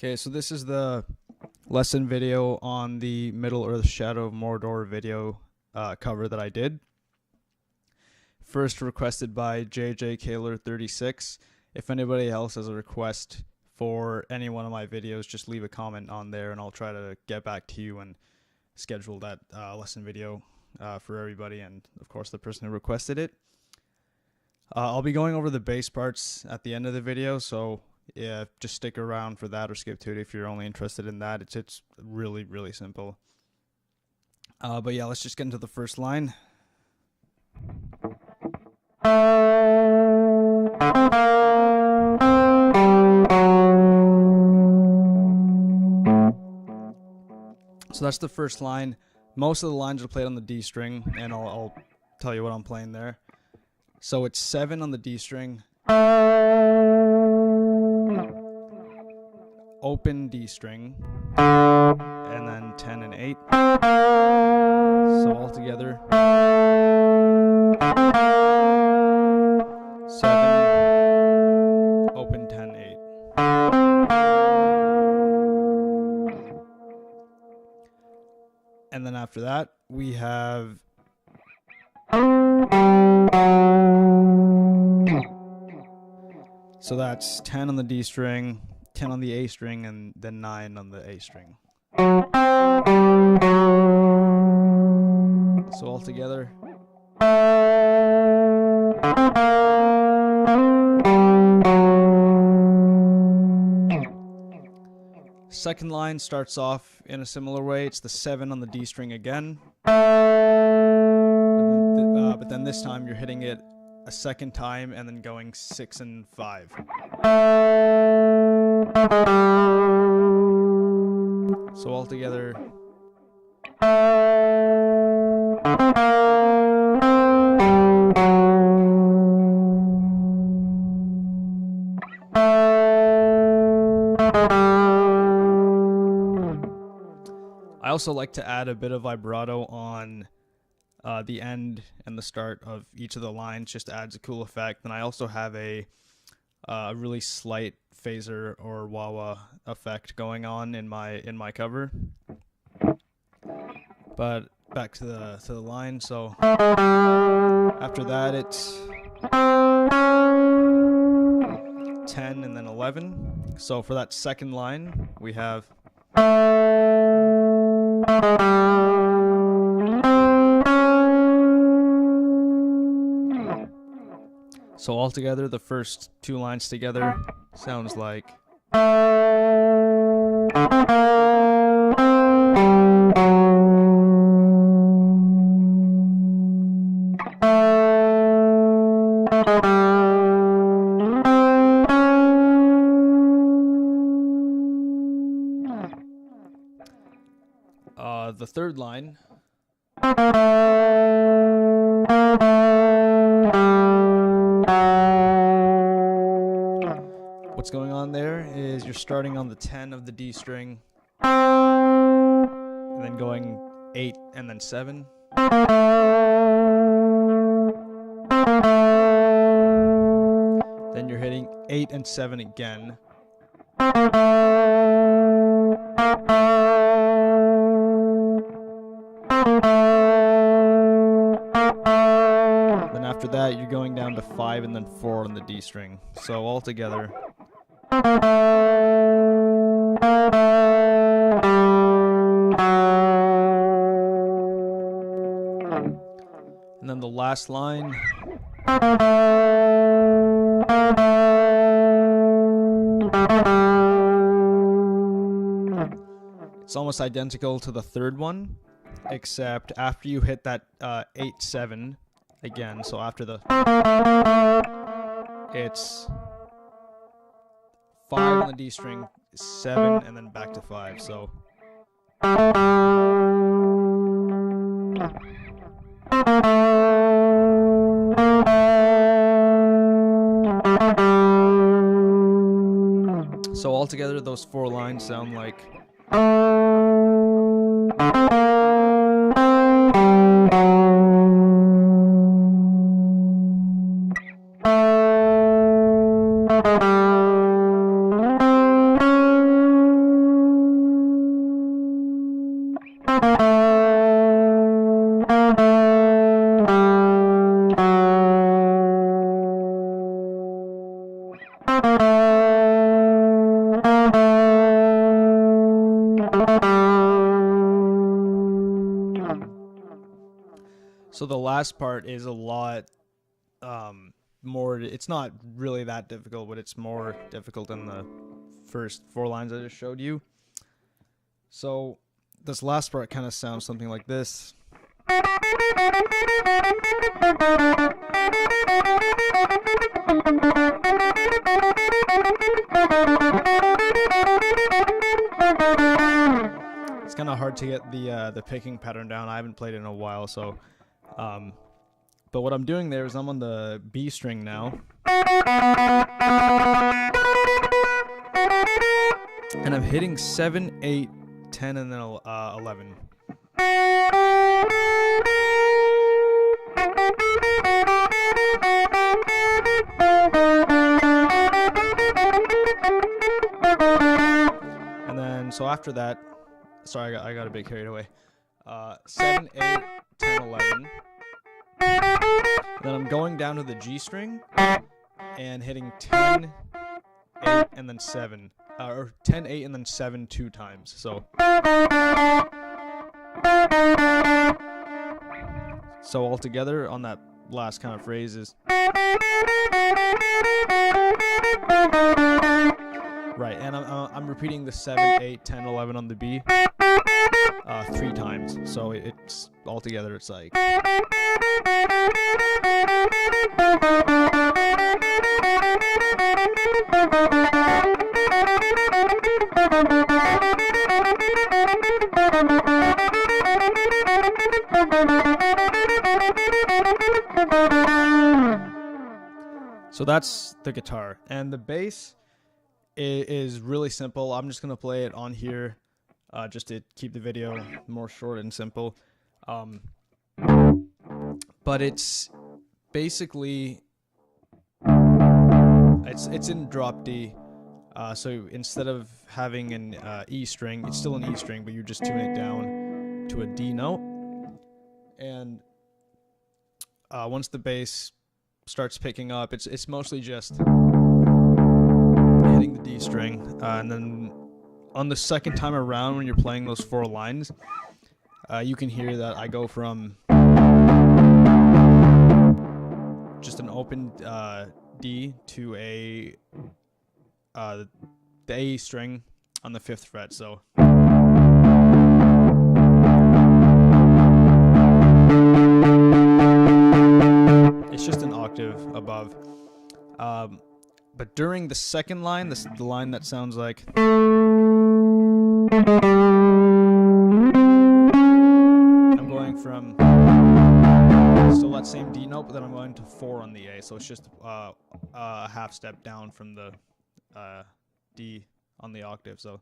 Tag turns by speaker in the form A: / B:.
A: Okay, so this is the lesson video on the Middle Earth Shadow of Mordor video cover that I did. First requested by JJKaler36. If anybody else has a request for any one of my videos, just leave a comment on there and I'll try to get back to you and schedule that lesson video for everybody and, of course, the person who requested it. I'll be going over the base parts at the end of the video, so yeah, just stick around for that or skip to it if you're only interested in that. It's really, really simple. But yeah, let's just get into the first line. So that's the first line. Most of the lines are played on the D string, and I'll tell you what I'm playing there. So it's 7 on the D string, open D string, and then 10 and 8. So all together, 7, open 10, 8. And then after that, we have so that's 10 on the D string, 10 on the A string, and then 9 on the A string. So all together. Second line starts off in a similar way. It's the 7 on the D string again. But then this time you're hitting it a second time and then going 6 and 5. So all together. I also like to add a bit of vibrato on the end and the start of each of the lines, just adds a cool effect. And I also have a really slight phaser or wah-wah effect going on in my cover. But back to the line. So after that, it's 10 and then 11. So for that second line, we have so altogether, the first two lines together sounds like the third line. What's going on there is you're starting on the 10 of the D string, and then going 8 and then 7. Then you're hitting 8 and 7 again. Then after that, you're going down to 5 and then 4 on the D string. So all together. And then the last line. It's almost identical to the third one, except after you hit that 8-7 again, so after the it's 5 on the D string, 7, and then back to 5. So altogether, those 4 lines sound like So the last part is a lot more, it's not really that difficult, but it's more difficult than the first 4 lines I just showed you. So this last part kind of sounds something like this. It's kind of hard to get the picking pattern down. I haven't played it in a while, so but what I'm doing there is I'm on the B string now, and I'm hitting 7, 8, 10, and then 11. And then, so after that, sorry, I got a bit carried away. 7, 8, 10, 11. Then I'm going down to the G string and hitting 10, 8, and then 7. Or 10, 8, and then 7 2 times. So altogether on that last kind of phrase is right, and I'm repeating the 7, 8, 10, 11 on the B 3 times. So it's altogether it's like. So that's the guitar, and the bass is really simple. I'm just gonna play it on here, just to keep the video more short and simple. But it's basically it's in drop D. So instead of having an E string, it's still an E string, but you just tune it down to a D note. And once the bass starts picking up, it's mostly just hitting the D string, and then on the second time around when you're playing those 4 lines, you can hear that I go from just an open D to the A string on the 5th fret. So it's just an octave above. But during the second line, the line that sounds like, I'm going from still that same D note, but then I'm going to 4 on the A. So it's just a half step down from the D on the octave. So